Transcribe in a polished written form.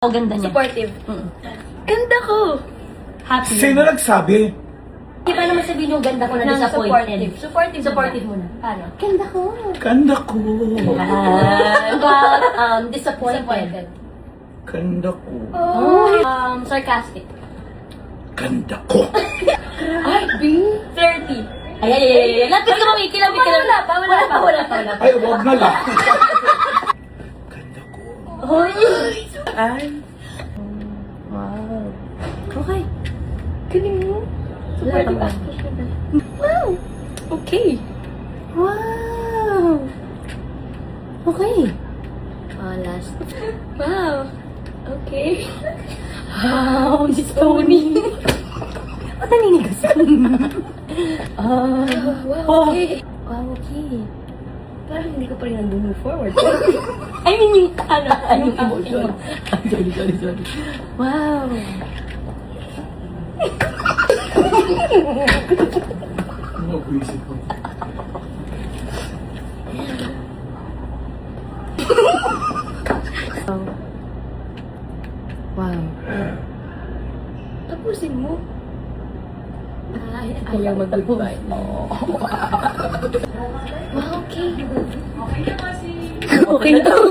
O, ganda niya. Supportive. Ganda ko. Happy. Sino nagsabi? Di ba naman sabihin yung ganda ko na disappointed? Supportive. Supportive muna. Paano? Ganda ko. Ganda ko. But, disappointed. Ganda ko. Sarcastic. Ganda ko. Ay, B? 30. Ay. Lapit ka mamiki, lapit ka. Wala pa. Ay, wag na lang. Ganda ko. Hoy! Ay. Wow. Okay. Galing mo. Supportive Wala Wow! Okay. Wow! Okay. Last. Wow. Okay. Wow, si Tony. Ba't naninigas ka? Wow, okay. Wow, okay. Parang hindi ko pa rin nag-move forward. I mean, yung yung emotion. Sorry. Wow. Mag-isip ko. Wow. Tapusin mo. Ayaw mag-goodbye. Wow, okay. Okay na daw.